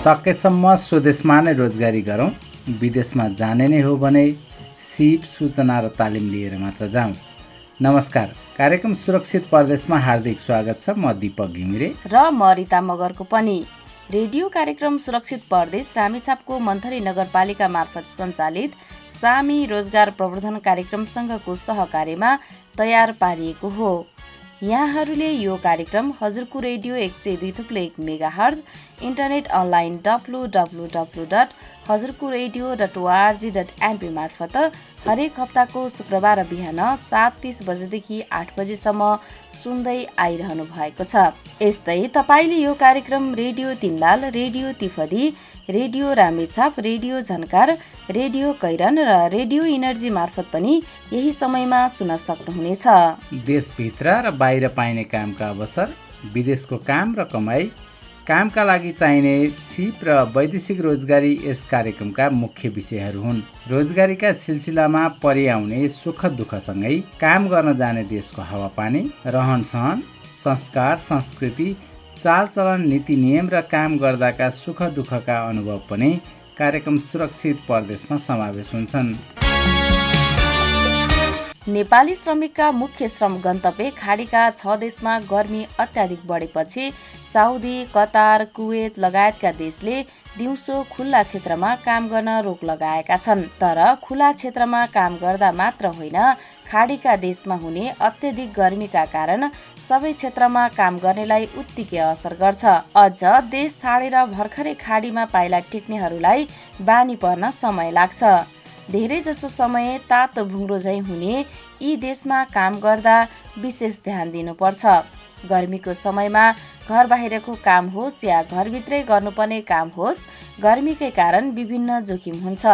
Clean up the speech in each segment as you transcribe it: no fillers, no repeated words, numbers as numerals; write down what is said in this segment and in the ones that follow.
सकेसम्म स्वदेशमा नै रोजगारी गरौँ, विदेशमा जाने नै हो भने सिप, सूचना र तालिम लिएर मात्र जाउँ। नमस्कार, कार्यक्रम सुरक्षित परदेशमा हार्दिक स्वागत छ। म दीपक घिमिरे र म रिता मगरको पनि। रेडियो कार्यक्रम सुरक्षित परदेश रामेछापको मन्थली नगरपालिका मार्फत सञ्चालित सामी रोजगार प्रवर्धन कार्यक्रमसँगको सहकार्यमा तयार पारिएको हो। यहाँहरूले यो कार्यक्रम हजुरको radio 102.1 megahertz, internet online www.hazurkoradio.org.np मार्फत हरेक हप्ताको शुक्रबार बिहान 7:30 बजेदेखि 8 बजेसम्म सुन्दै आइरहनु भएको छ। यस्तै तपाईँले यो कार्यक्रम radio Tinlal, radio Tiphadi, radio Ramechhap, radio Jhankar, radio Kairan र रेडियो इनर्जी मार्फत पनि यही समयमा सुन्न सक्नुहुनेछ। देशभित्र र बाहिर पाइने कामका अवसर, विदेशको काम र कमाई, कामका लागि चाहिने सिप र वैदेशिक रोजगारी यस कार्यक्रमका मुख्य विषयहरू हुन्। रोजगारीका सिलसिलामा परिआउने सुख दुःखसँगै काम गर्न जाने देशको हावापानी, रहनसहन, संस्कार, संस्कृति, चालचलन, नीति नियम र काम गर्दाका सुख दुःखका अनुभव पनि कार्यक्रम सुरक्षित परदेशमा समावेश हुन्छन्। नेपाली श्रमिकका मुख्य श्रम गन्तव्य खाडीका 6 देशमा गर्मी अत्याधिक बढेपछि साउदी, कतार, कुवेत लगायतका देशले दिउँसो खुल्ला क्षेत्रमा काम गर्न रोक लगाएका छन्। तर खुल्ला क्षेत्रमा काम गर्दा मात्र होइन, खाडीका देशमा हुने अत्यधिक गर्मीका कारण सबै क्षेत्रमा काम गर्नेलाई उत्तिकै असर गर्छ। अझ देश छाडेर भर्खरै खाडीमा पाइला टेक्नेहरूलाई बानी पर्न समय लाग्छ। धेरै जसो समय तातो भुङ्रो झैँ हुने यी देशमा काम गर्दा विशेष ध्यान दिनुपर्छ। गर्मीको समयमा घर बाहिरको काम होस् या घरभित्रै गर्नुपर्ने काम होस्, गर्मीकै कारण विभिन्न जोखिम हुन्छ।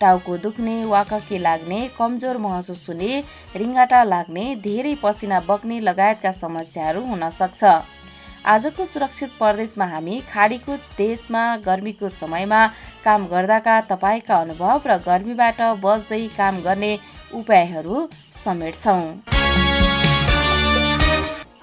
टाउको दुख्ने, वाककी लाग्ने, कमजोर महसुस हुने, रिङ्गाटा लाग्ने, धेरै पसिना बग्ने लगायतका समस्याहरू हुन सक्छ। आजको सुरक्षित परदेशमा हामी खाडीको देशमा गर्मीको समयमा काम गर्दाका तपाईँका अनुभव र गर्मीबाट बच्दै काम गर्ने उपायहरू समेट्छौँ।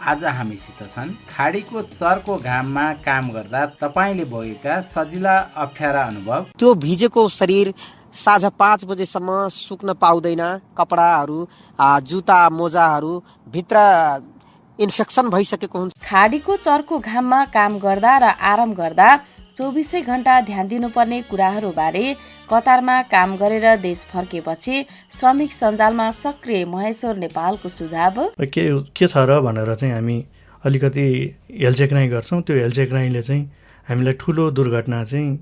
आज हामीसित छन् खाडीको चर्को घाममा काम गर्दा तपाईँले भोगेका सजिला अप्ठ्यारा अनुभव। त्यो भिजेको शरीर साँझ 5 बजेसम्म सुक्न पाउँदैन। कपडाहरू, जुत्ता, मोजाहरू भित्र इन्फेक्सन भइसकेको हुन्छ। खाडीको चर्को घाममा काम गर्दा र आराम गर्दा 24 घण्टा ध्यान दिनुपर्ने कुराहरू बारे कतारमा काम गरेर देश फर्केपछि श्रमिक सञ्जालमा सक्रिय महेश्वर नेपालको सुझाव के छ र भनेर चाहिँ हामी अलिकति हेलचेक्राइ गर्छौँ। त्यो हेलचेक्राइले चाहिँ हामीलाई ठुलो दुर्घटना चाहिँ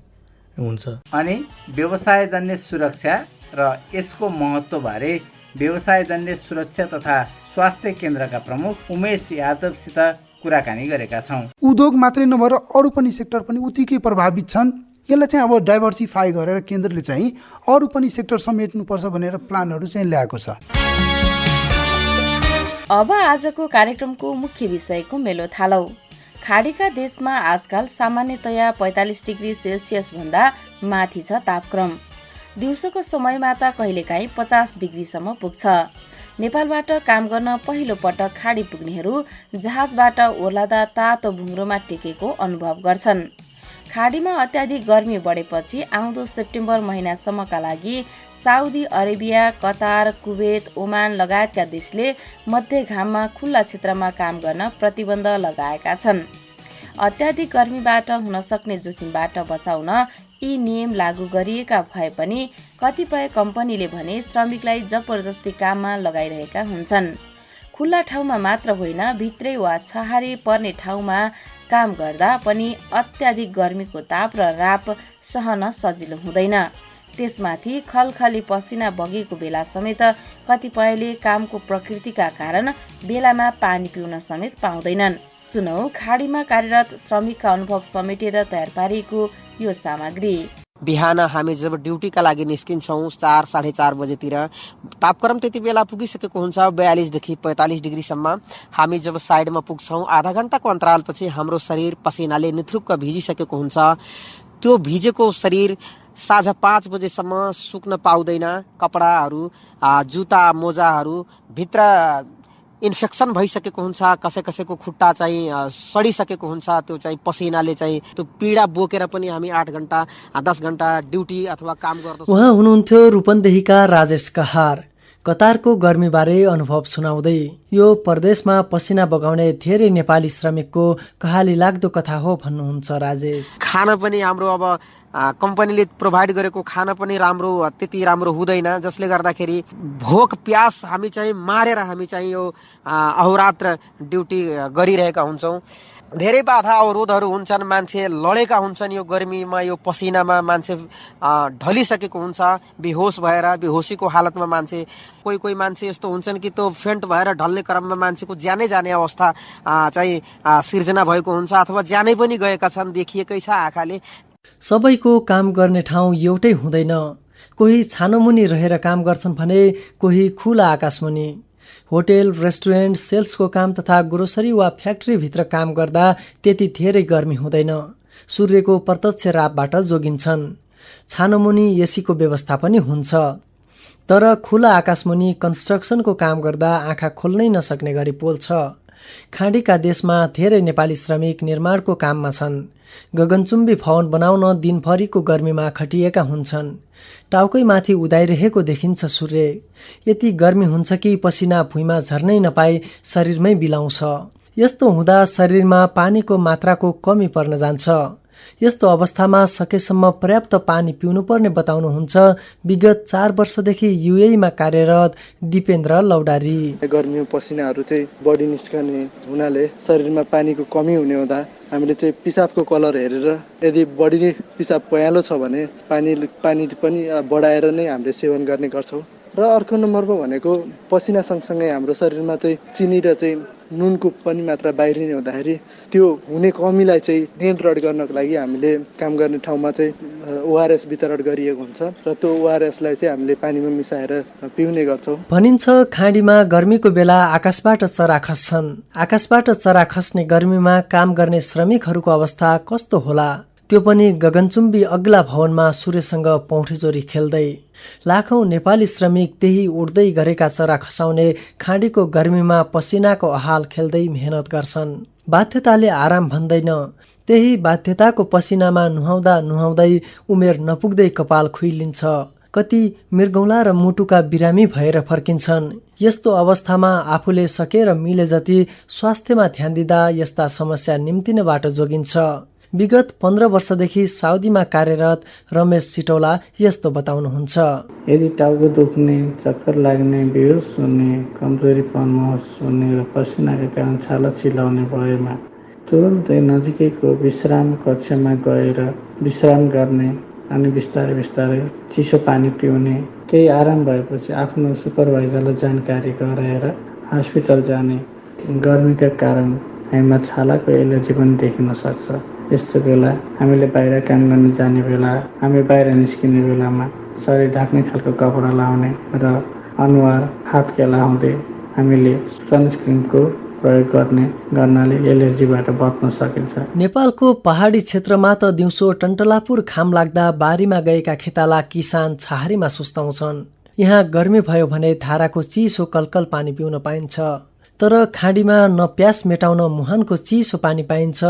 हुन्छ। अनि व्यवसायजन्य सुरक्षा र यसको महत्त्वबारे व्यवसायजन्य सुरक्षा तथा स्वास्थ्य केन्द्रका प्रमुख उमेश यादवसित कुराकानी गरेका छौँ। उद्योग मात्रै नभएर अरू पनि सेक्टर पनि उत्तिकै प्रभावित छन्। यसलाई चाहिँ अब डाइभर्सिफाई गरेर केन्द्रले चाहिँ अरू पनि सेक्टर समेट्नुपर्छ भनेर प्लानहरू चाहिँ ल्याएको छ। अब आजको कार्यक्रमको मुख्य विषयको मेलो थालौ। खाडीका देशमा आजकल सामान्यतया 45 डिग्री सेल्सियस भन्दा माथि छ तापक्रम। दिउँसोको समयमा त कहिलेकाहीँ 50 डिग्रीसम्म पुग्छ। नेपालबाट काम गर्न पहिलो पटक खाडी पुग्नेहरू जहाजबाट ओर्लदा तातो भुङ्रोमा टेकेको अनुभव गर्छन्। खाडीमा अत्याधिक गर्मी बढेपछि आउँदो सेप्टेम्बर महिनासम्मका लागि Saudi Arabia, Qatar, Kuwait, Oman लगायतका देशले मध्य घाममा खुल्ला क्षेत्रमा काम गर्न प्रतिबन्ध लगाएका छन्। अत्याधिक गर्मीबाट हुन सक्ने जोखिमबाट बचाउन यी नियम लागू गरिएका भए पनि कतिपय कम्पनीले भने श्रमिकलाई जबरजस्ती काममा लगाइरहेका हुन्छन्। खुल्ला ठाउँमा मात्र होइन, भित्रै वा छहारी पर्ने ठाउँमा काम गर्दा पनि अत्याधिक गर्मीको ताप र राप सहन सजिलो हुँदैन। त्यसमाथि खलखली पसिना बगेको बेला समेत कतिपयले कामको प्रकृतिका कारण बेलामा पानी पिउन समेत पाउँदैनन्। सुनौ खाडीमा कार्यरत श्रमिकका अनुभव समेटेर तयार पारिएको यो सामग्री। बिहान हामी जब ड्युटीका लागि निस्किन्छौँ 4 साढे 4 बजेतिर तापक्रम त्यति बेला पुगिसकेको हुन्छ 42 देखि 45 डिग्रीसम्म। हामी जब साइडमा पुग्छौँ आधा घण्टाको अन्तरालपछि हाम्रो शरीर पसिनाले निथुक्क भिजिसकेको हुन्छ। त्यो भिजेको शरीर साँझ 5 बजेसम्म सुक्न पाउँदैन। कपडाहरू, जुत्ता, मोजाहरू भित्र इन्फेक्सन भइसकेको हुन्छ, कसैको खुट्टा चाहिँ सडिसकेको हुन्छ, त्यो चाहिँ पसिनाले चाहिँ त्यो पीडा बोकेर पनि हामी 8 घण्टा 10 घण्टा ड्युटी अथवा काम गर्दछौँ। उहाँ हुनुहुन्थ्यो रूपन्देहीका राजेश कहार। कतारको गर्मीबारे अनुभव सुनाउँदै यो परदेशमा पसिना बगाउने धेरै नेपाली श्रमिकको कहाली लाग्दो कथा हो भन्नुहुन्छ राजेश। खाना पनि हाम्रो अब कम्पनीले प्रोभाइड गरेको खाना पनि त्यति राम्रो हुँदैन, जसले गर्दाखेरि भोक प्यास हामी चाहिँ मारेर हामी चाहिँ यो अहोरात्र ड्युटी गरिरहेका हुन्छौँ। धेरै बाधा अवरोधहरू हुन्छन्, मान्छे लडेका हुन्छन् यो गर्मीमा, यो पसिनामा मान्छे ढलिसकेको हुन्छ, बेहोस भएर बेहोसीको हालतमा मान्छे, कोही मान्छे यस्तो हुन्छन् कि त्यो फेन्ट भएर ढल्ने क्रममा मान्छेको ज्यानै जाने अवस्था चाहिँ सिर्जना भएको हुन्छ अथवा ज्यानै पनि गएका छन्, देखिएकै छ आँखाले। सबैको काम गर्ने ठाउँ एउटै हुँदैन। कोही छानोमुनि रहेर काम गर्छन् भने कोही खुला आकाशमुनि। होटेल, रेस्टुरेन्ट, सेल्सको काम तथा ग्रोसरी वा फ्याक्ट्रीभित्र काम गर्दा त्यति धेरै गर्मी हुँदैन। सूर्यको प्रत्यक्ष रापबाट जोगिन्छन्। छानोमुनि एसीको व्यवस्था पनि हुन्छ। तर खुला आकाशमुनि कन्स्ट्रक्सनको काम गर्दा आँखा खोल्नै नसक्ने गरी पोल्छ। खाडीका देशमा धेरै नेपाली श्रमिक निर्माणको काममा छन्। गगनचुम्बी भवन बनाउन दिनभरिको गर्मीमा खटिएका हुन्छन्। टाउकैमाथि उदाइरहेको देखिन्छ सूर्य। यति गर्मी हुन्छ कि पसिना भुइँमा झर्नै नपाई शरीरमै बिलाउँछ। यस्तो हुँदा शरीरमा पानीको मात्राको कमी पर्न जान्छ। यस्तो अवस्थामा सकेसम्म पर्याप्त पानी पिउनुपर्ने बताउनुहुन्छ विगत 4 वर्षदेखि युएईमा कार्यरत दिपेन्द्र लौडारी। गर्मीमा पसिनाहरू चाहिँ बढी निस्कने हुनाले शरीरमा पानीको कमी हुने हुँदा हामीले चाहिँ पिसाबको कलर हेरेर यदि बढी नै पिसाब पयालो छ भने पानी पनि बढाएर नै हामीले सेवन गर्ने गर्छौँ। र अर्को नम्बरमा भनेको पसिना सँगसँगै हाम्रो शरीरमा चाहिँ चिनी र चाहिँ नुनको पनि मात्रा बाहिरिने हुँदाखेरि त्यो हुने कमीलाई चाहिँ नियन्त्रण गर्नको लागि हामीले काम गर्ने ठाउँमा चाहिँ ओआरएस वितरण गरिएको हुन्छ र त्यो ओआरएसलाई चाहिँ हामीले पानीमा मिसाएर पिउने गर्छौँ। भनिन्छ खाडीमा गर्मीको बेला आकाशबाट चरा खस्छन्। आकाशबाट चरा खस्ने गर्मीमा काम गर्ने श्रमिकहरूको अवस्था कस्तो होला? त्यो पनि गगनचुम्बी अग्ला भवनमा सूर्यसँग पौठेजोरी खेल्दै। लाखौं नेपाली श्रमिक त्यही उड्दै गरेका चरा खसाउने खाडीको गर्मीमा पसिनाको अहाल खेल्दै मेहनत गर्छन्। बाध्यताले आराम भन्दैन। त्यही बाध्यताको पसिनामा नुहाउँदा नुहाउँदै उमेर नपुग्दै कपाल खुइलिन्छ। कति मृगौला र मुटुका बिरामी भएर फर्किन्छन्। यस्तो अवस्थामा आफूले सकेर मिले जति स्वास्थ्यमा ध्यान दिँदा यस्ता समस्या निम्तिनबाट जोगिन्छ। विगत 15 वर्षदेखि साउदीमा कार्यरत रमेश सिटौला यस्तो बताउनुहुन्छ। यदि टाउको दुख्ने, चक्कर लाग्ने, बेहोस हुने, कमजोरीपन महसुस हुने र पसिनाका कारण छाला चिलाउने भएमा तुरुन्तै नजिकैको विश्राम कक्षमा गएर विश्राम गर्ने अनि बिस्तारै बिस्तारै चिसो पानी पिउने। केही आराम भएपछि आफ्नो सुपरभाइजरलाई जानकारी गराएर हस्पिटल जाने। गर्मीका कारण हामीमा छालाको एलर्जी पनि देखिन सक्छ। यस्तो बेला हामीले बाहिर काम गर्न जाने बेला, हामी बाहिर निस्किने बेलामा शरीर ढाक्ने खालको कपडा लाउने र अनुहार हात केलाउँदै हामीले सनस्क्रिनको प्रयोग गर्नाले एलर्जीबाट बच्न सकिन्छ। नेपालको पहाडी क्षेत्रमा त दिउँसो टन्टलापुर घाम लाग्दा बारीमा गएका खेताला किसान छाहारीमा सुस्ताउँछन्। यहाँ गर्मी भयो भने धाराको चिसो कलकल पानी पिउन पाइन्छ। तर खाडीमा न प्यास मेटाउन मुहानको चिसो पानी पाइन्छ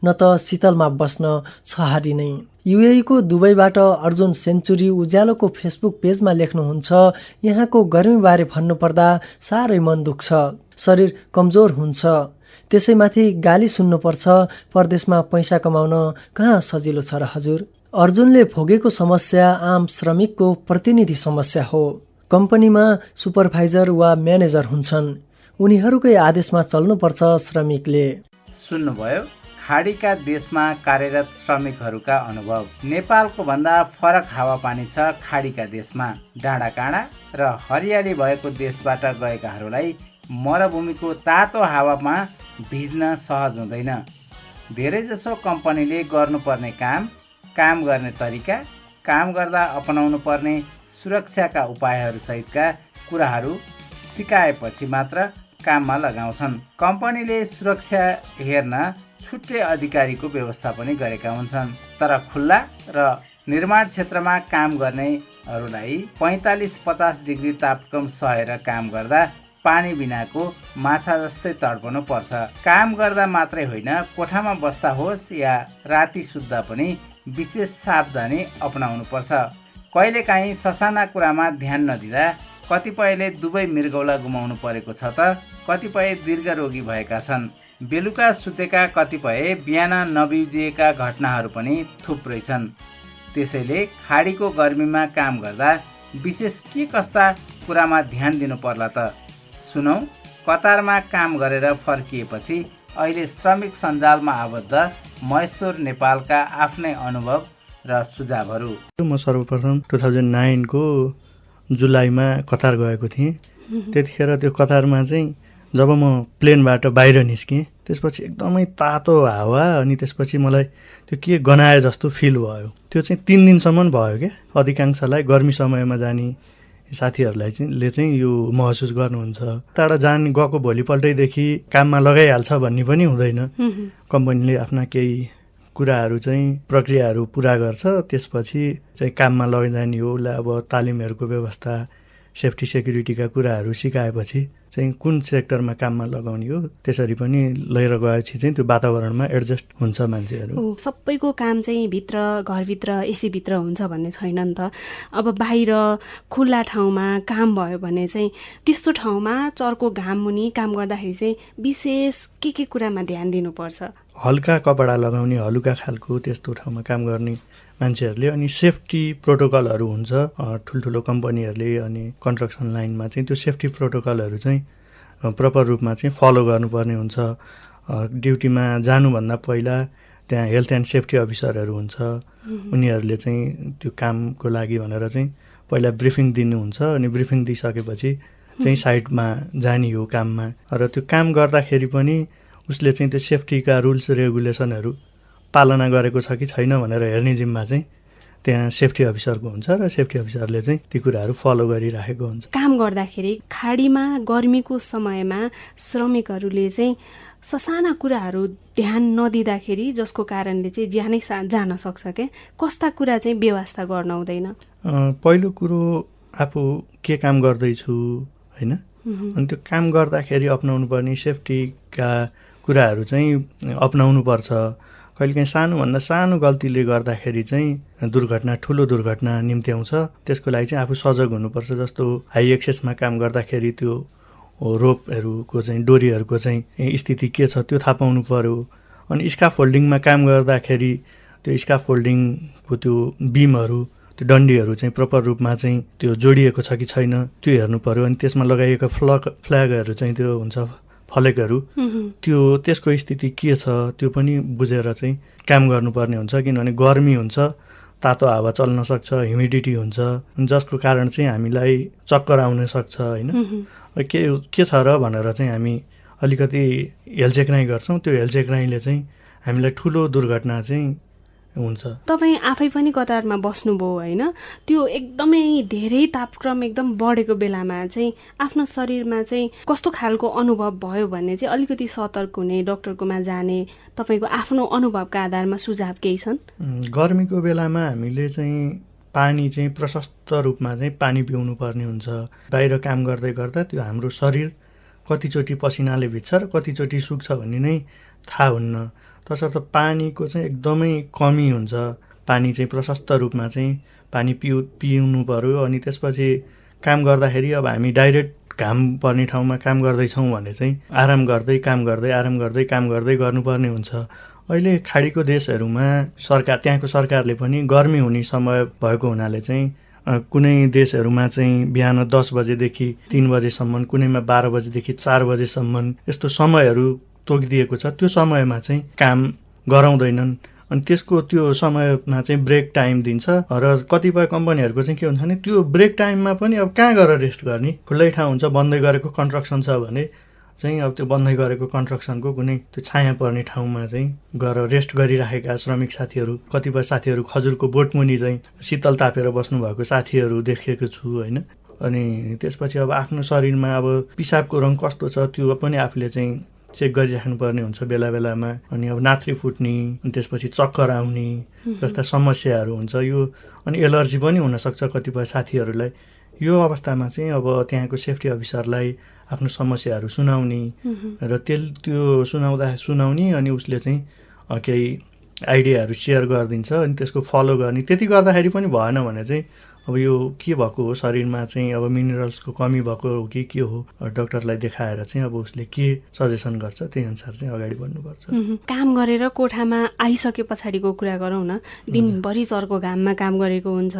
न त शीतलमा बस्न छहारी नै। युएईको दुबईबाट अर्जुन सेन्चुरी उज्यालोको फेसबुक पेजमा लेख्नुहुन्छ, यहाँको गर्मीबारे भन्नुपर्दा साह्रै मन दुख्छ। शरीर कमजोर हुन्छ। त्यसैमाथि गाली सुन्नुपर्छ। परदेशमा पैसा कमाउन कहाँ सजिलो छ र हजुर? अर्जुनले भोगेको समस्या आम श्रमिकको प्रतिनिधि समस्या हो। कम्पनीमा सुपरभाइजर वा म्यानेजर हुन्छन्। उनीहरूकै आदेशमा चल्नुपर्छ श्रमिकले। सुन्नुभयो खाडीका देशमा कार्यरत श्रमिकहरूका अनुभव। नेपालको भन्दा फरक हावापानी छ खाडीका देशमा। डाँडाकाँडा र हरियाली भएको देशबाट गएकाहरूलाई मरुभूमिको तातो हावामा भिज्न सहज हुँदैन। धेरैजसो कम्पनीले गर्नुपर्ने काम गर्ने तरिका, काम गर्दा अपनाउनु पर्ने सुरक्षाका उपायहरू सहितका कुराहरू सिकाएपछि मात्र काममा लगाउँछन्। कम्पनीले सुरक्षा हेर्न छुट्टै अधिकारीको व्यवस्था पनि गरेका हुन्छन्। तर खुल्ला र निर्माण क्षेत्रमा काम गर्नेहरूलाई 45-50 डिग्री तापक्रम सहेर काम गर्दा पानी बिनाको माछा जस्तै तडपनु पर्छ। काम गर्दा मात्रै होइन, कोठामा बस्दा होस् या राति सुत्दा पनि विशेष सावधानी अपनाउनु पर्छ। कहिलेकाहीँ ससाना कुरामा ध्यान नदिँदा कतिपयले दुवै मृगौला गुमाउनु परेको छ त कतिपय दीर्घरोगी भएका छन्। बेलुका सुतेका कतिपय बिहान नबिउजिएका घटनाहरू पनि थुप्रै छन्। त्यसैले खाडीको गर्मीमा काम गर्दा विशेष के कस्ता कुरामा ध्यान दिनु पर्ला त? सुनौ। कतारमा काम गरेर फर्किएपछि अहिले श्रमिक सञ्जालमा आबद्ध महेश्वर नेपालका आफ्नै अनुभव र सुझावहरू। म सर्वप्रथम 2009 को जुलाईमा कतार गएको थिएँ। त्यतिखेर त्यो कतारमा चाहिँ जब म प्लेनबाट बाहिर निस्केँ त्यसपछि एकदमै तातो हावा अनि त्यसपछि मलाई त्यो के गनाए जस्तो फिल भयो। त्यो चाहिँ 3 दिनसम्म भयो क्या। अधिकांशलाई गर्मी समयमा जाने साथीहरूलाई चाहिँ यो महसुस गर्नुहुन्छ। टाढा गएको भोलिपल्टैदेखि काममा लगाइहाल्छ भन्ने पनि हुँदैन। कम्पनीले आफ्ना केही कुराहरू चाहिँ प्रक्रियाहरू पुरा गर्छ, त्यसपछि चाहिँ काममा लैजाने हो। उसलाई अब तालिमहरूको व्यवस्था, सेफ्टी सेक्युरिटीका कुराहरू सिकाएपछि चाहिँ कुन सेक्टरमा काममा लगाउने हो, त्यसरी पनि लिएर गएपछि चाहिँ त्यो वातावरणमा एडजस्ट हुन्छ मान्छेहरू। सबैको काम चाहिँ घरभित्र एसीभित्र हुन्छ भन्ने छैन नि त। अब बाहिर खुल्ला ठाउँमा काम भयो भने चाहिँ त्यस्तो ठाउँमा चर्को घाम मुनि काम गर्दाखेरि चाहिँ विशेष के कुरामा ध्यान दिनुपर्छ? हल्का कपडा लगाउने, हलुका खालको त्यस्तो ठाउँमा काम गर्ने मान्छेहरूले अनि सेफ्टी प्रोटोकलहरू हुन्छ ठुल्ठुलो कम्पनीहरूले अनि कन्स्ट्रक्सन लाइनमा चाहिँ त्यो सेफ्टी प्रोटोकलहरू चाहिँ प्रपर रूपमा चाहिँ फलो गर्नुपर्ने हुन्छ। ड्युटीमा जानुभन्दा पहिला त्यहाँ हेल्थ एन्ड सेफ्टी अफिसरहरू हुन्छ, उनीहरूले चाहिँ त्यो कामको लागि भनेर चाहिँ पहिला ब्रिफिङ दिनुहुन्छ अनि ब्रिफिङ दिइसकेपछि चाहिँ साइटमा जाने हो काममा। र त्यो काम गर्दाखेरि पनि उसले चाहिँ त्यो सेफ्टीका रुल्स रेगुलेसनहरू पालना गरेको छ कि छैन भनेर हेर्ने जिम्मा चाहिँ त्यहाँ सेफ्टी अफिसरको हुन्छ र सेफ्टी अफिसरले चाहिँ ती कुराहरू फलो गरिराखेको हुन्छ। काम गर्दाखेरि खाडीमा गर्मीको समयमा श्रमिकहरूले चाहिँ ससाना कुराहरू ध्यान नदिँदाखेरि जसको कारणले चाहिँ ज्यानै जान सक्छ क्या, कस्ता कुरा चाहिँ व्यवस्था गर्न हुँदैन? पहिलो कुरो आफू के काम गर्दैछु होइन, अनि त्यो काम गर्दाखेरि अपनाउनु पर्ने सेफ्टीका कुराहरू चाहिँ अपनाउनु पर्छ। कहिलेकाहीँ सानोभन्दा सानो गल्तीले गर्दाखेरि चाहिँ ठुलो दुर्घटना निम्त्याउँछ। त्यसको लागि चाहिँ आफू सजग हुनुपर्छ। जस्तो हाई एक्सेसमा काम गर्दाखेरि त्यो रोपहरूको चाहिँ डोरीहरूको चाहिँ स्थिति के छ त्यो थाहा पाउनु पर्यो। अनि स्काफोल्डिङमा काम गर्दाखेरि त्यो स्काफोल्डिङको त्यो बिमहरू, त्यो डन्डीहरू चाहिँ प्रपर रूपमा चाहिँ त्यो जोडिएको छ कि छैन त्यो हेर्नु पर्यो। अनि त्यसमा लगाइएको फ्ल्यागहरू चाहिँ त्यो हुन्छ फलेकहरू, त्यो त्यसको स्थिति के छ त्यो पनि बुझेर चाहिँ काम गर्नुपर्ने हुन्छ। किनभने गर्मी हुन्छ, तातो हावा चल्न सक्छ, ह्युमिडिटी हुन्छ, जसको कारण चाहिँ हामीलाई चक्कर आउन सक्छ होइन। के छ र भनेर चाहिँ हामी अलिकति हेलचेक्राइ गर्छौँ। त्यो हेलचेक्राइले चाहिँ हामीलाई ठुलो दुर्घटना चाहिँ हुन्छ। तपाईँ आफै पनि कतारमा बस्नुभयो होइन, त्यो एकदमै धेरै तापक्रम एकदम बढेको बेलामा चाहिँ आफ्नो शरीरमा चाहिँ कस्तो खालको अनुभव भयो भन्ने चाहिँ अलिकति सतर्क हुने, डक्टरकोमा जाने तपाईँको आफ्नो अनुभवका आधारमा सुझाव केही छन्? गर्मीको बेलामा हामीले चाहिँ पानी चाहिँ प्रशस्त रूपमा चाहिँ पानी पिउनु पर्ने हुन्छ। बाहिर काम गर्दै गर्दा त्यो हाम्रो शरीर कतिचोटि पसिनाले भिज्छ र कतिचोटि सुक्छ भन्ने नै थाहा हुन्न। तसर्थ पानीको चाहिँ एकदमै कमी हुन्छ। पानी चाहिँ प्रशस्त रूपमा चाहिँ पानी पिउनु पर्यो। अनि त्यसपछि काम गर्दाखेरि अब हामी डाइरेक्ट घाम पर्ने ठाउँमा काम गर्दैछौँ भने चाहिँ आराम गर्दै काम गर्दै गर्नुपर्ने हुन्छ। अहिले खाडीको देशहरूमा त्यहाँको सरकारले पनि गर्मी हुने समय भएको हुनाले चाहिँ कुनै देशहरूमा चाहिँ बिहान 10 बजेदेखि 3 बजेसम्म, कुनैमा 12 बजेदेखि 4 बजेसम्म यस्तो समयहरू तोकिदिएको छ। त्यो समयमा चाहिँ काम गराउँदैनन् अनि त्यो समयमा चाहिँ ब्रेक टाइम दिन्छ। र कतिपय कम्पनीहरूको चाहिँ के हुन्छ भने त्यो ब्रेक टाइममा पनि अब कहाँ गएर रेस्ट गर्ने, खुल्लै ठाउँ हुन्छ, बन्दै गरेको कन्स्ट्रक्सन छ भने चाहिँ अब त्यो बन्दै गरेको कन्स्ट्रक्सनको कुनै त्यो छाया पर्ने ठाउँमा चाहिँ गएर रेस्ट गरिराखेका श्रमिक साथीहरू, कतिपय साथीहरू खजुरको बोटमुनि चाहिँ शीतल तापेर बस्नुभएको साथीहरू देखेको छु होइन। अनि त्यसपछि अब आफ्नो शरीरमा अब पिसाबको रङ कस्तो छ त्यो पनि आफूले चाहिँ चेक गरिराख्नुपर्ने हुन्छ बेला बेलामा। अनि अब नाथ्री फुट्ने, अनि त्यसपछि चक्कर आउने जस्ता समस्याहरू हुन्छ। यो अनि एलर्जी पनि हुनसक्छ कतिपय साथीहरूलाई। यो अवस्थामा चाहिँ अब त्यहाँको सेफ्टी अफिसरलाई आफ्नो समस्याहरू सुनाउने र त्यो सुनाउने अनि उसले चाहिँ केही आइडियाहरू सेयर गरिदिन्छ अनि त्यसको फलो गर्ने। त्यति गर्दाखेरि पनि भएन भने चाहिँ अब यो के भएको हो, शरीरमा चाहिँ अब मिनरल्सको कमी भएको हो कि के हो, डक्टरलाई देखाएर चाहिँ अब उसले के सजेसन गर्छ त्यही अनुसार चाहिँ अगाडि बढ्नुपर्छ। काम गरेर कोठामा आइसके पछाडिको कुरा गरौँ न। दिनभरि चर्को घाममा काम गरेको हुन्छ,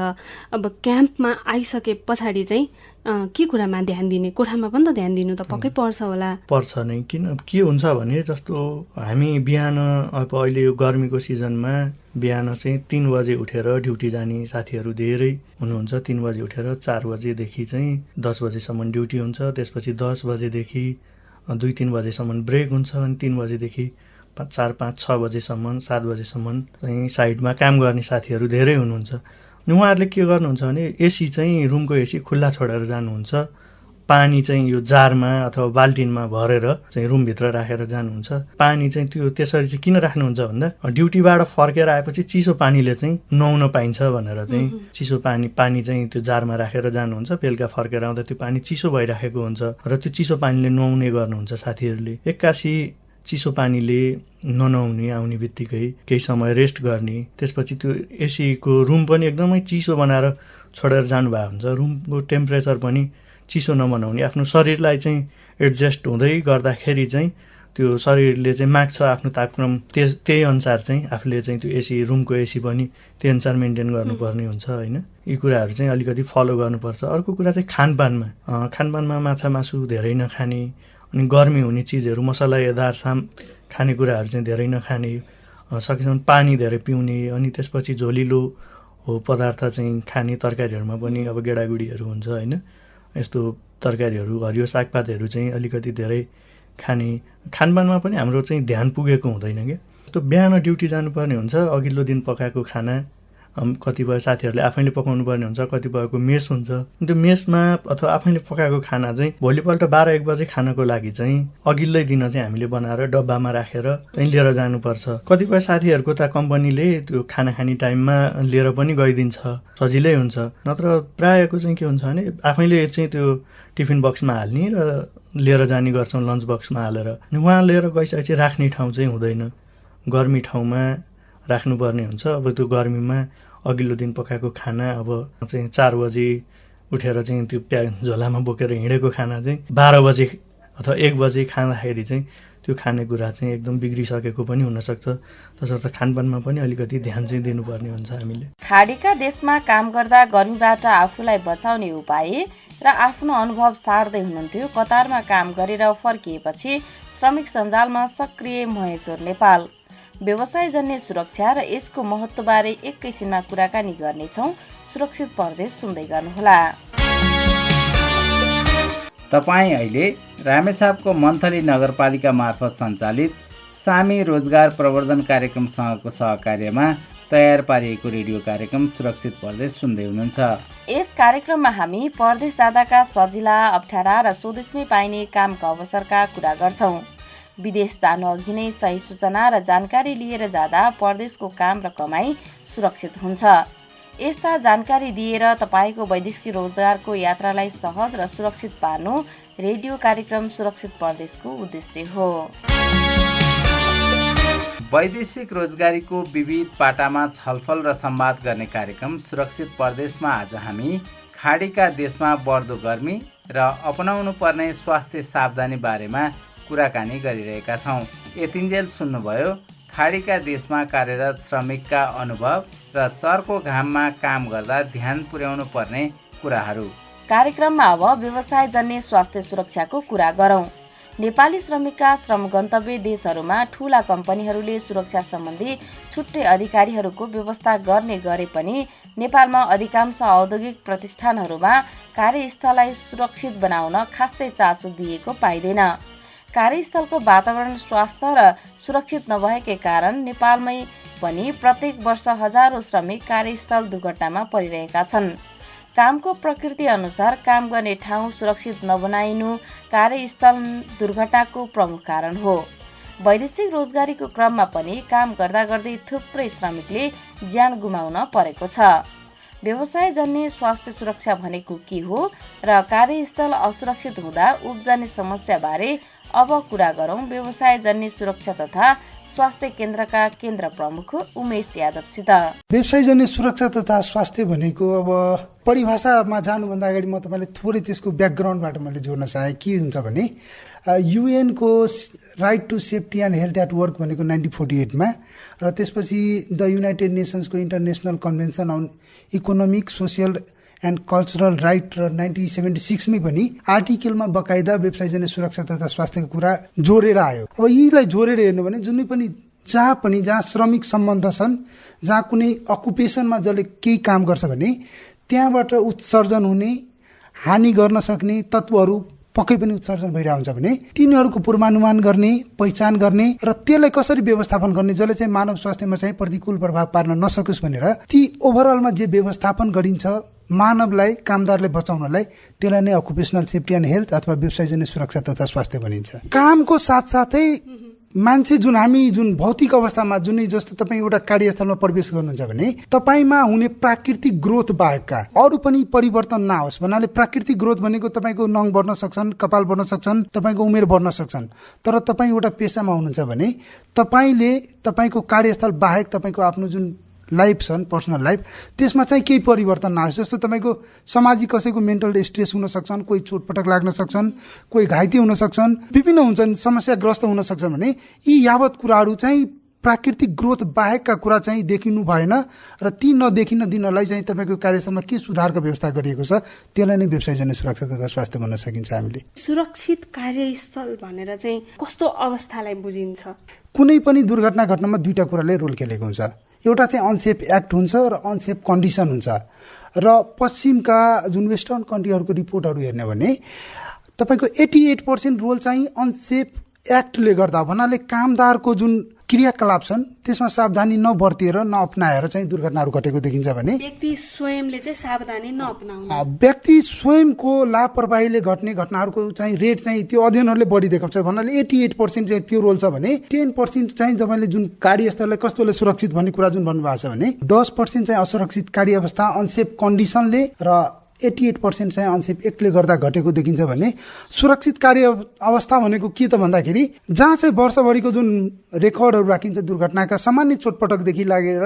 अब क्याम्पमा आइसके पछाडि चाहिँ के कुरामा ध्यान दिने? कोठामा पनि त ध्यान दिनु त पक्कै पर्छ होला। पर्छ नै, किन के हुन्छ भने जस्तो हामी बिहान अब अहिले यो गर्मीको सिजनमा बिहान चाहिँ 3 बजे उठेर ड्युटी जाने साथीहरू धेरै हुनुहुन्छ। 3 बजे उठेर 4 बजेदेखि चाहिँ 10 बजेसम्म ड्युटी हुन्छ। त्यसपछि 10 बजेदेखि 2-3 बजेसम्म ब्रेक हुन्छ अनि 3 बजेदेखि 4-5-6 बजेसम्म 7 बजेसम्म चाहिँ साइडमा काम गर्ने साथीहरू धेरै हुनुहुन्छ। अनि उहाँहरूले के गर्नुहुन्छ भने एसी चाहिँ रुमको एसी खुल्ला छोडेर जानुहुन्छ। पानी चाहिँ यो जारमा अथवा बाल्टिनमा भरेर चाहिँ रुमभित्र राखेर जानुहुन्छ। पानी चाहिँ त्यो त्यसरी चाहिँ किन राख्नुहुन्छ भन्दा ड्युटीबाट फर्केर आएपछि चिसो पानीले चाहिँ नुहाउन पाइन्छ भनेर चाहिँ चिसो पानी चाहिँ त्यो जारमा राखेर जानुहुन्छ। बेलुका फर्केर आउँदा त्यो पानी चिसो भइराखेको हुन्छ र त्यो चिसो पानीले नुहाउने गर्नुहुन्छ साथीहरूले। एक्कासी चिसो पानीले ननुहाउने, आउने बित्तिकै केही समय रेस्ट गर्ने, त्यसपछि त्यो एसीको रुम पनि एकदमै चिसो बनाएर छोडेर जानुभएको हुन्छ। रुमको टेम्परेचर पनि चिसो नबनाउने, आफ्नो शरीरलाई चाहिँ एडजस्ट हुँदै गर्दाखेरि चाहिँ त्यो शरीरले चाहिँ माग्छ आफ्नो तापक्रम त्यही अनुसार चाहिँ आफूले चाहिँ त्यो एसी रुमको एसी पनि त्यही अनुसार मेन्टेन गर्नुपर्ने हुन्छ होइन। यी कुराहरू चाहिँ अलिकति फलो गर्नुपर्छ। अर्को कुरा चाहिँ खानपानमा माछा मासु धेरै नखाने, अनि गर्मी हुने चिजहरू मसलादार खानेकुराहरू चाहिँ धेरै नखाने, सकेसम्म पानी धेरै पिउने, अनि त्यसपछि झोलिलो पदार्थ चाहिँ खाने। तरकारीहरूमा पनि अब गेडागुडीहरू हुन्छ होइन, यस्तो तरकारीहरू हरियो सागपातहरू चाहिँ अलिकति धेरै खाने। खानपानमा पनि हाम्रो चाहिँ ध्यान पुगेको हुँदैन क्या। त्यो बिहान ड्युटी जानुपर्ने हुन्छ, अघिल्लो दिन पकाएको खाना कतिपय साथीहरूले आफैले पकाउनु पर्ने हुन्छ, कतिपयको मेस हुन्छ। त्यो मेसमा अथवा आफैले पकाएको खाना चाहिँ भोलिपल्ट 12-1 बजे खानको लागि चाहिँ अघिल्लै दिन चाहिँ हामीले बनाएर डब्बामा राखेर चाहिँ लिएर जानुपर्छ। कतिपय साथीहरूको त कम्पनीले त्यो खाना खाने टाइममा लिएर पनि गइदिन्छ, सजिलै हुन्छ। नत्र प्रायःको चाहिँ के हुन्छ भने आफैले चाहिँ त्यो टिफिन बक्समा हाल्ने र लिएर जाने गर्छौँ, लन्च बक्समा हालेर। अनि उहाँ लिएर गइसकेपछि राख्ने ठाउँ चाहिँ हुँदैन, गर्मी ठाउँमा राख्नुपर्ने हुन्छ। अब त्यो गर्मीमा अघिल्लो दिन पकाएको खाना अब चाहिँ 4 बजे उठेर चाहिँ त्यो झोलामा बोकेर हिँडेको खाना चाहिँ 12 बजे अथवा 1 बजे खाँदाखेरि चाहिँ त्यो खानेकुरा चाहिँ एकदम बिग्रिसकेको पनि हुनसक्छ। तसर्थ खानपानमा पनि अलिकति ध्यान चाहिँ दिनुपर्ने हुन्छ हामीले। खाडीका देशमा काम गर्दा गर्मीबाट आफूलाई बचाउने उपाय र आफ्नो अनुभव सार्दै हुनुहुन्थ्यो कतारमा काम गरेर फर्किएपछि श्रमिक सञ्जालमा सक्रिय महेश्वर नेपाल। व्यवसायजन्य सुरक्षा र यसको महत्त्वबारे एकैछिनमा कुराकानी गर्नेछौँ। सुरक्षित परदेश सुन्दै गर्नुहोला। तपाईँ अहिले रामेछापको मन्थली नगरपालिका मार्फत सञ्चालित सामी रोजगार प्रवर्धन कार्यक्रमसँगको सहकार्यमा तयार पारिएको रेडियो कार्यक्रम सुरक्षित परदेश सुन्दै हुनुहुन्छ। यस कार्यक्रममा हामी परदेश जाँदाका सजिला, अप्ठ्यारा र स्वदेशमै पाइने कामका अवसरका कुरा गर्छौँ। विदेश जानु अघि नै सही सूचना र जानकारी लिएर जाँदा परदेशको काम र कमाई सुरक्षित हुन्छ। यस्ता जानकारी दिएर तपाईँको वैदेशिक रोजगारको यात्रालाई सहज र सुरक्षित पार्नु रेडियो कार्यक्रम सुरक्षित परदेशको उद्देश्य हो। वैदेशिक रोजगारीको विविध पाटामा छलफल र संवाद गर्ने कार्यक्रम सुरक्षित परदेशमा आज हामी खाडीका देशमा बढ्दो गर्मी र अपनाउनु पर्ने स्वास्थ्य सावधानी बारेमा कुराकानी गरिरहेका छौँ। यतिन्जेल सुन्नुभयो खाडीका देशमा कार्यरत श्रमिकका अनुभव र चर्को घाममा काम गर्दा ध्यान पुर्याउनु पर्ने कुराहरू। कार्यक्रममा अब व्यवसायजन्य स्वास्थ्य सुरक्षाको कुरा गरौँ। नेपाली श्रमिकका श्रम गन्तव्य देशहरूमा ठूला कम्पनीहरूले सुरक्षा सम्बन्धी छुट्टै अधिकारीहरूको व्यवस्था गर्ने गरे पनि नेपालमा अधिकांश औद्योगिक प्रतिष्ठानहरूमा कार्यस्थललाई सुरक्षित बनाउन खासै चासो दिएको पाइँदैन। कार्यस्थलको वातावरण स्वास्थ्य र सुरक्षित नभएकै कारण नेपालमै पनि प्रत्येक वर्ष हजारौं श्रमिक कार्यस्थल दुर्घटनामा परिरहेका छन्। कामको प्रकृति अनुसार काम गर्ने ठाउँ सुरक्षित नबनाइनु कार्यस्थल दुर्घटनाको प्रमुख कारण हो। वैदेशिक रोजगारीको क्रममा पनि काम गर्दा गर्दै थुप्रै श्रमिकले ज्यान गुमाउन परेको छ। व्यवसायजन्य स्वास्थ्य सुरक्षा भनेको के हो र कार्यस्थल असुरक्षित हुँदा उब्जने समस्याबारे अब कुरा गरौँ व्यवसायजन्य सुरक्षा तथा स्वास्थ्य केन्द्रका केन्द्र प्रमुख उमेश यादवसित। व्यवसायजन्य सुरक्षा तथा स्वास्थ्य भनेको अब परिभाषामा जानुभन्दा अगाडि म तपाईँलाई थोरै त्यसको ब्याकग्राउन्डबाट मैले जोड्न चाहेँ। के हुन्छ भने युएनको right to safety and health at work भनेको 1948मा र त्यसपछि द युनाइटेड नेसन्सको international convention on economic social and cultural right र 1976मै पनि आर्टिकलमा बकाइदा व्यवसायजन्य सुरक्षा तथा स्वास्थ्यको कुरा जोडेर आयो। अब यीलाई जोडेर हेर्नु भने जुनै पनि जहाँ श्रमिक सम्बन्ध छन्, जहाँ कुनै अकुपेसनमा जसले केही काम गर्छ भने त्यहाँबाट उत्सर्जन हुने हानि गर्न सक्ने तत्त्वहरू पक्कै पनि उत्सर्जन भइरहेको हुन्छ भने तिनीहरूको पूर्वानुमान गर्ने, पहिचान गर्ने र त्यसलाई कसरी व्यवस्थापन गर्ने जसले चाहिँ मानव स्वास्थ्यमा चाहिँ प्रतिकूल प्रभाव पार्न नसकोस् भनेर ती ओभरअलमा जे व्यवस्थापन गरिन्छ मानवलाई, कामदारले बचाउनलाई, त्यसलाई नै अकुपेसनल सेफ्टी एन्ड हेल्थ अथवा व्यवसायजन्य सुरक्षा तथा स्वास्थ्य भनिन्छ। कामको साथसाथै मान्छे जुन भौतिक अवस्थामा जुनै जस्तो तपाईँ एउटा कार्यस्थलमा प्रवेश गर्नुहुन्छ भने तपाईँमा हुने प्राकृतिक ग्रोथ बाहेकका अरू पनि परिवर्तन नहोस् भन्नाले प्राकृतिक ग्रोथ भनेको तपाईँको नङ बढ्न सक्छन्, कपाल बढ्न सक्छन्, तपाईँको उमेर बढ्न सक्छन्, तर तपाईँ एउटा पेसामा हुनुहुन्छ भने तपाईँले तपाईँको कार्यस्थल बाहेक तपाईँको आफ्नो जुन लाइफ छन्, पर्सनल लाइफ, त्यसमा चाहिँ केही परिवर्तन नहोस्। जस्तो तपाईँको सामाजिक कसैको मेन्टल स्ट्रेस हुन सक्छन्, कोही चोटपटक लाग्न सक्छन्, कोही घाइते हुन सक्छन्, विभिन्न हुन्छन्, समस्याग्रस्त हुन सक्छन् भने यी यावत कुराहरू चाहिँ प्राकृतिक ग्रोथ बाहेकका कुरा चाहिँ देखिनु भएन र ती नदेखिन दिनलाई चाहिँ तपाईँको कार्यस्थलमा के सुधारको व्यवस्था गरिएको छ त्यसलाई नै व्यवसायजन्य सुरक्षा तथा स्वास्थ्य भन्न सकिन्छ। हामीले सुरक्षित कार्यस्थल भनेर चाहिँ कस्तो अवस्थालाई बुझिन्छ? कुनै पनि दुर्घटना घटनामा दुईटा कुराले रोल खेलेको हुन्छ। एउटा चाहिँ अनसेफ एक्ट हुन्छ र अनसेफ कन्डिसन हुन्छ। र पश्चिमका जुन वेस्टर्न कन्ट्रीहरूको रिपोर्टहरू हेर्ने भने तपाईँको 88% रोल चाहिँ अनसेफ एक्टले गर्दा भन्नाले कामदारको जुन क्रियाकलाप छन् त्यसमा सावधानी नबर्तिएर नअपनाएर चाहिँ दुर्घटनाहरू घटेको देखिन्छ भने व्यक्ति स्वयंले चाहिँ सावधानी नअपनाउने, व्यक्ति स्वयंको लापरवाहीले घट्ने घटनाहरूको चाहिँ रेट चाहिँ त्यो अध्ययनहरूले बढी देखाउँछ। भन्नाले 88% चाहिँ त्यो रोल छ भने 10% चाहिँ तपाईँले जुन कार्यस्थललाई कस्तोले सुरक्षित भन्ने कुरा जुन भन्नुभएको छ भने 10% चाहिँ असुरक्षित कार्य अवस्था अनसेफ कन्डिसनले र 88% चाहिँ अनसेफ एक्टले गर्दा घटेको देखिन्छ भने सुरक्षित कार्य अवस्था भनेको के त भन्दाखेरि जहाँ चाहिँ वर्षभरिको जुन रेकर्डहरू राखिन्छ दुर्घटनाका सामान्य चोटपटकदेखि लागेर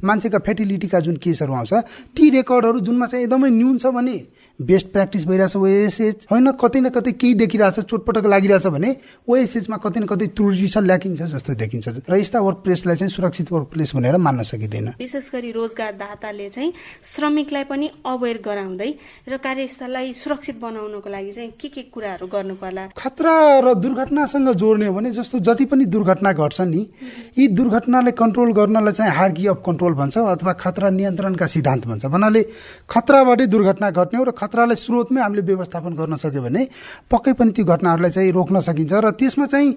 मान्छेका फेटिलिटीका जुन केसहरू आउँछ ती रेकर्डहरू जुनमा चाहिँ एकदमै न्यून छ भने बेस्ट प्र्याक्टिस भइरहेछ ओएसएच होइन, कतै न कतै केही देखिरहेछ, चोटपटक लागिरहेछ भने ओएसएचमा कतै न कतै त्रुटि छ, ल्याकिङ छ जस्तो देखिन्छ र यस्ता वर्क प्लेसलाई चाहिँ सुरक्षित वर्क प्लेस भनेर मान्न सकिँदैन। विशेष गरी रोजगारदाताले चाहिँ श्रमिकलाई पनि अवेर गराउँदै र कार्यस्थललाई सुरक्षित बनाउनको लागि चाहिँ के कुराहरू गर्नु पर्ला? खतरा र दुर्घटनासँग जोड्ने हो भने जस्तो जति पनि दुर्घटना घट्छ नि यी दुर्घटनालाई कन्ट्रोल गर्नलाई चाहिँ हायरार्की अफ कन्ट्रोल भन्छ अथवा खतरा नियन्त्रणका सिद्धान्त भन्छ। भन्नाले खतराबाटै दुर्घटना घट्ने हो र खतरालाई स्रोतमै हामीले व्यवस्थापन गर्न सक्यो भने पक्कै पनि ती घटनाहरूलाई चाहिँ रोक्न सकिन्छ। र त्यसमा चाहिँ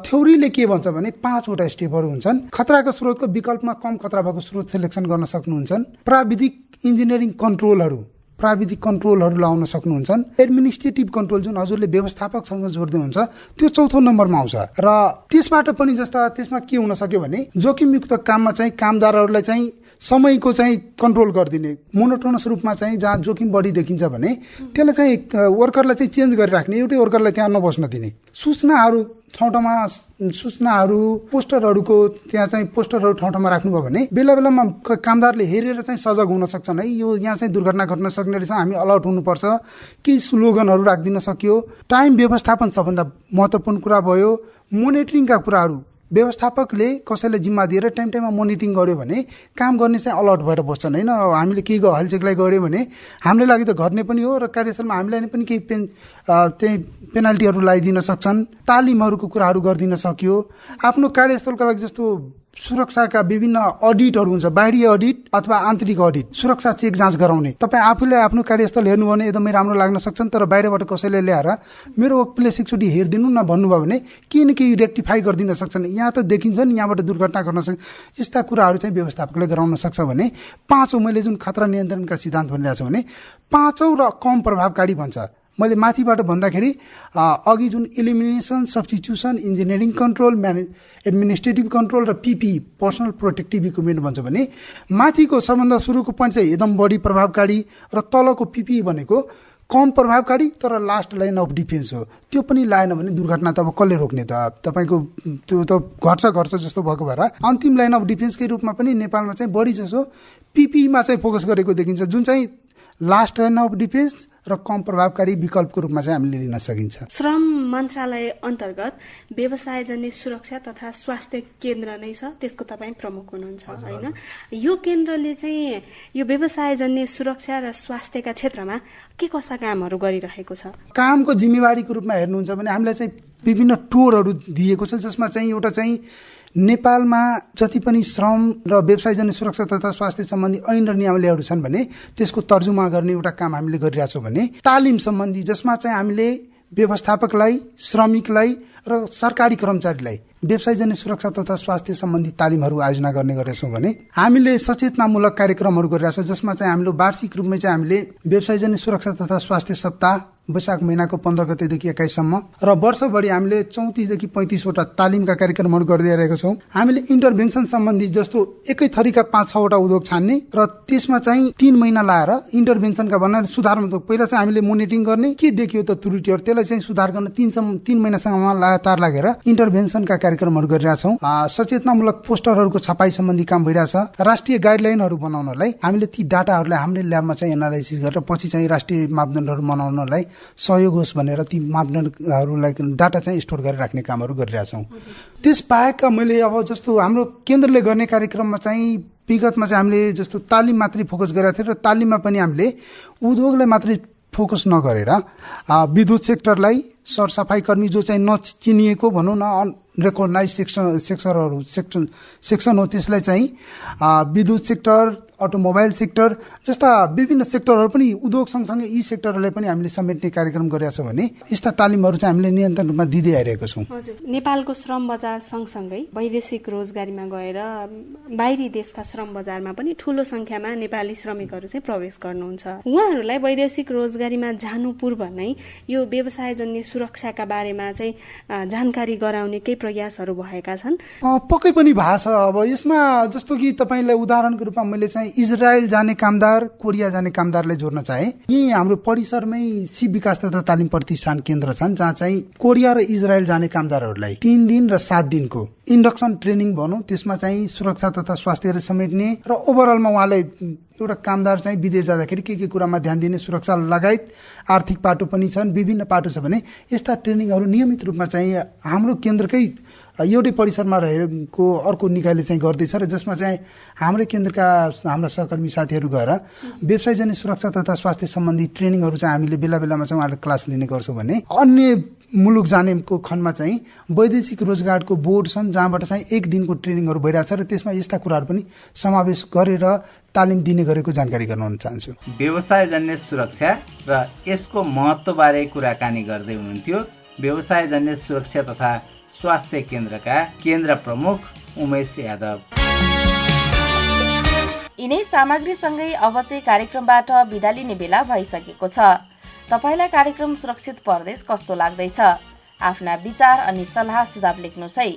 थ्योरीले के भन्छ भने 5वटा स्टेपहरू हुन्छन्। खतराको स्रोतको विकल्पमा कम खतरा भएको स्रोत सेलेक्सन गर्न सक्नुहुन्छन्, प्राविधिक इन्जिनियरिङ कन्ट्रोलहरू लाउन सक्नुहुन्छन्, एडमिनिस्ट्रेटिभ कन्ट्रोल जुन हजुरले व्यवस्थापकसँग जोड्दै हुन्छ त्यो 4थो नम्बरमा आउँछ। र त्यसबाट पनि त्यसमा के हुन सक्यो भने जोखिमयुक्त काममा चाहिँ कामदारहरूलाई चाहिँ समयको चाहिँ कन्ट्रोल गरिदिने, मोनोटोनस रूपमा चाहिँ जहाँ जोखिम बढी देखिन्छ भने त्यसलाई चाहिँ वर्करलाई चाहिँ चेन्ज गरिराख्ने, एउटै वर्करलाई त्यहाँ नबस्न दिने, सूचनाहरू पोस्टरहरूको त्यहाँ चाहिँ पोस्टरहरू ठाउँ राख्नुभयो भने बेला बेलामा कामदारले हेरेर चाहिँ सजग हुन सक्छन् है, यो यहाँ चाहिँ दुर्घटना घट्न सक्ने रहेछ, हामी अलर्ट हुनुपर्छ, केही स्लोगनहरू राखिदिन सक्यो। टाइम व्यवस्थापन सबभन्दा महत्त्वपूर्ण कुरा भयो। मोनिटरिङका कुराहरू व्यवस्थापकले कसैलाई जिम्मा दिएर टाइममा मोनिटरिङ गर्यो भने काम गर्ने चाहिँ अलर्ट भएर बस्छन् होइन। हामीले केही हलचेकलाई गर्यो भने हामीले लागि त घट्ने पनि हो र कार्यस्थलमा हामीलाई पनि केही त्यही पेनाल्टीहरू लगाइदिन सक्छन्। तालिमहरूको कुराहरू गरिदिन सक्यो। आफ्नो कार्यस्थलका लागि जस्तो सुरक्षाका विभिन्न अडिटहरू हुन्छ, बाहिरी अडिट अथवा आन्तरिक अडिट, सुरक्षा चेक जाँच गराउने। तपाईँ आफूले आफ्नो कार्यस्थल हेर्नु भने एकदमै राम्रो लाग्न सक्छन्, तर बाहिरबाट कसैले ल्याएर मेरो वर्क प्लेस एकचोटि हेरिदिनु न भन्नुभयो भने केही न केही रेक्टिफाई गरिदिन सक्छन्। यहाँ त देखिन्छ नि यहाँबाट दुर्घटना गर्न सक्छ, यस्ता कुराहरू चाहिँ व्यवस्थापकले गराउन सक्छ भने 5औं मैले जुन खतरा नियन्त्रणका सिद्धान्त भनिरहेको छु भने 5औं र कम प्रभावकारी भन्छ। मैले माथिबाट भन्दाखेरि अघि जुन elimination, substitution, engineering control, administrative control र पिपी पर्सनल प्रोटेक्टिभ इक्विपमेन्ट भन्छ भने माथिको सबभन्दा सुरुको पोइन्ट चाहिँ एकदम बढी प्रभावकारी र तलको पिपी भनेको कम प्रभावकारी तर लास्ट लाइन अफ डिफेन्स हो। त्यो पनि लाएन भने दुर्घटना त अब कसले रोक्ने त? तपाईँको त्यो त घट्छ जस्तो भएको भएर अन्तिम लाइन अफ डिफेन्सकै रूपमा पनि नेपालमा चाहिँ बढी जसो पिपीमा चाहिँ फोकस गरेको देखिन्छ, जुन चाहिँ लास्ट लाइन अफ डिफेन्स र कम प्रभावकारी विकल्पको रूपमा चाहिँ हामीले लिन सकिन्छ। श्रम मन्त्रालय अन्तर्गत व्यवसायजन्य सुरक्षा तथा स्वास्थ्य केन्द्र नै छ, त्यसको तपाईँ प्रमुख हुनुहुन्छ होइन? यो केन्द्रले चाहिँ यो व्यवसायजन्य सुरक्षा र स्वास्थ्यका क्षेत्रमा के कस्ता कामहरू गरिरहेको छ? कामको जिम्मेवारीको रूपमा हेर्नुहुन्छ भने हामीलाई चाहिँ विभिन्न टोरहरू दिएको छ, जसमा चाहिँ एउटा चाहिँ नेपालमा जति पनि श्रम र व्यवसायजन्य सुरक्षा तथा स्वास्थ्य सम्बन्धी ऐन र नियमावलीहरू छन् भने त्यसको तर्जुमा गर्ने एउटा काम हामीले गरिरहेछौँ भने तालिम सम्बन्धी, जसमा चाहिँ हामीले व्यवस्थापकलाई, श्रमिकलाई र सरकारी कर्मचारीलाई व्यवसायजन्य सुरक्षा तथा स्वास्थ्य सम्बन्धी तालिमहरू आयोजना गर्ने गरेछौँ भने हामीले सचेतनामूलक कार्यक्रमहरू गरिरहेछौँ, जसमा चाहिँ हाम्रो वार्षिक रूपमै चाहिँ हामीले व्यवसायजन्य सुरक्षा तथा स्वास्थ्य सप्ताह वैशाख महिनाको 15 गतेदेखि 21 सम्म र वर्षभरि हामीले 34 देखि 35 वटा तालिमका कार्यक्रमहरू गर्दै आइरहेका छौँ। हामीले इन्टरभेन्सन सम्बन्धी जस्तो एकै थरीका 5-6 वटा उद्योग छान्ने र त्यसमा चाहिँ 3 महिना लाएर इन्टरभेन्सनका भन्नाले सुधारमा पहिला चाहिँ हामीले मोनिटरिङ गर्ने, के देखियो त त्रुटिहरू, त्यसलाई चाहिँ सुधार गर्न 3 महिनासम्म लगातार लागेर इन्टरभेन्सनका कार्यक्रमहरू गरिरहेछौँ। सचेतनामूलक पोस्टरहरूको छपाई सम्बन्धी काम भइरहेछ। राष्ट्रिय गाइडलाइनहरू बनाउनलाई हामीले ती डाटाहरूलाई हाम्रो ल्याबमा चाहिँ एनालाइसिस गरेर पछि चाहिँ राष्ट्रिय मापदण्डहरू बनाउनलाई सहयोग होस् भनेर ती मापदण्डहरूलाई डाटा चाहिँ स्टोर गरेर राख्ने कामहरू गरिरहेछौँ। त्यस बाहेक मैले अब जस्तो हाम्रो केन्द्रले गर्ने कार्यक्रममा चाहिँ विगतमा चाहिँ हामीले जस्तो तालिम मात्रै फोकस गरेका थियौँ र तालिममा पनि हामीले उद्योगलाई मात्रै फोकस नगरेर विद्युत सेक्टरलाई, सरसफाई कर्मी जो चाहिँ नचिनिएको भनौँ न रेकग्नाइज सेक्सन हो, त्यसलाई चाहिँ विद्युत सेक्टर, अटोमोबाइल सेक्टर जस्ता विभिन्न सेक्टरहरू पनि उद्योग सँगसँगै यी सेक्टरहरूलाई पनि हामीले समेट्ने कार्यक्रम गरेका छौँ भने यस्ता तालिमहरू चाहिँ हामीले निरन्तर रूपमा दिँदै आइरहेको छौँ। हजुर, नेपालको श्रम बजार सँगसँगै वैदेशिक रोजगारीमा गएर बाहिरी देशका श्रम बजारमा पनि ठूलो संख्यामा नेपाली श्रमिकहरू चाहिँ प्रवेश गर्नुहुन्छ। उहाँहरूलाई वैदेशिक रोजगारीमा जानु पूर्व नै यो व्यवसायजन्य सुरक्षाका बारेमा चाहिँ जानकारी गराउने केही प्रयासहरू भएका छन्? पक्कै पनि भएको छ। अब यसमा जस्तो कि तपाईँलाई उदाहरणको रूपमा मैले चाहिँ इजरायल जाने कामदार, कोरिया जाने कामदारलाई जोड्न चाहे। यही हाम्रो परिसरमै सिप विकास तथा तालिम प्रतिष्ठान केन्द्र छन्, जहाँ चाहिँ कोरिया र इजरायल जाने कामदारहरूलाई 3 दिन र 7 दिनको इन्डक्सन ट्रेनिङ भनौँ, त्यसमा चाहिँ सुरक्षा तथा स्वास्थ्यहरू समेट्ने र ओभरअलमा उहाँलाई एउटा कामदार चाहिँ विदेश जाँदाखेरि के कुरामा ध्यान दिने, सुरक्षा लगायत आर्थिक पाटो पनि छन्, विभिन्न पाटो छ भने यस्ता ट्रेनिङहरू नियमित रूपमा चाहिँ हाम्रो केन्द्रकै एउटै परिसरमा रहेको अर्को निकायले चाहिँ गर्दैछ र जसमा चाहिँ हाम्रो केन्द्रका हाम्रा सहकर्मी साथीहरू गएर व्यवसायजन्य सुरक्षा तथा स्वास्थ्य सम्बन्धी ट्रेनिङहरू चाहिँ हामीले बेला बेलामा चाहिँ उहाँहरूले क्लास लिने गर्छौँ भने अन्य मुलुक जानेको खण्डमा चाहिँ वैदेशिक रोजगारको बोर्ड छन्, जहाँबाट चाहिँ 1 दिनको ट्रेनिङहरू भइरहेछ र त्यसमा यस्ता कुराहरू पनि समावेश गरेर तालिम दिने गरेको जानकारी गराउन चाहन्छु। व्यवसायजन्य सुरक्षा र यसको महत्त्वबारे कुराकानी गर्दै हुनुहुन्थ्यो व्यवसायजन्य सुरक्षा तथा स्वास्थ्य केन्द्रका केन्द्र प्रमुख उमेश यादव। यिनै सामग्रीसँगै अब चाहिँ कार्यक्रमबाट बिदा लिने बेला भइसकेको छ। तपाईलाई कार्यक्रम सुरक्षित परदेश कस्तो लाग्दैछ? आफ्ना विचार अनि सल्लाह सुझाव लेख्नुहोस् है।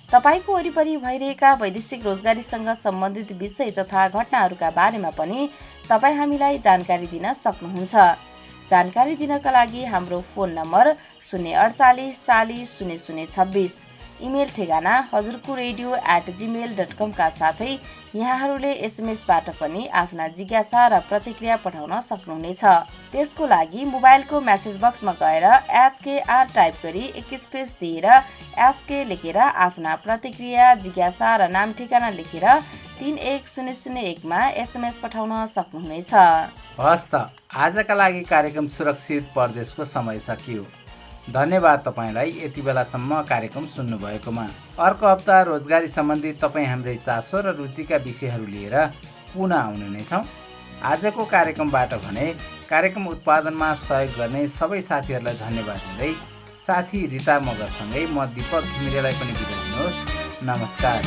तपाईको वरिपरि भइरहेका वैदेशिक रोजगारीसँग सम्बन्धित विषय तथा घटनाहरूका बारेमा पनि तपाईँ हामीलाई जानकारी दिन सक्नुहुन्छ। जानकारी दिनका लागि हाम्रो फोन नम्बर 048 40 0026, इमेल ठेगाना हजुरको radio@gmail.com का साथै यहाँहरूले एसएमएसबाट पनि आफ्ना जिज्ञासा र प्रतिक्रिया पठाउन सक्नुहुनेछ। त्यसको लागि मोबाइलको मेसेज बक्समा गएर SKR टाइप गरी एक स्पेस दिएर SK लेखेर आफ्ना प्रतिक्रिया, जिज्ञासा र नाम ठेगाना लेखेर 31001 मा एसएमएस पठाउन सक्नुहुनेछ। हस् त, आजका लागि कार्यक्रम सुरक्षित परदेशको समय सकियो। धन्यवाद तपाईलाई यति बेलासम्म कार्यक्रम सुन्नुभएकोमा। अर्को हप्ता रोजगारी सम्बन्धी तपाईँ हाम्रै चासो र रुचिका विषयहरू लिएर पुनः आउने नै छौँ। आजको कार्यक्रमबाट भने कार्यक्रम उत्पादनमा सहयोग गर्ने सबै साथीहरूलाई धन्यवाद दिँदै साथी रिता मगरसँगै म दीपक घिमिरेलाई पनि बिदा दिनुहोस्। नमस्कार।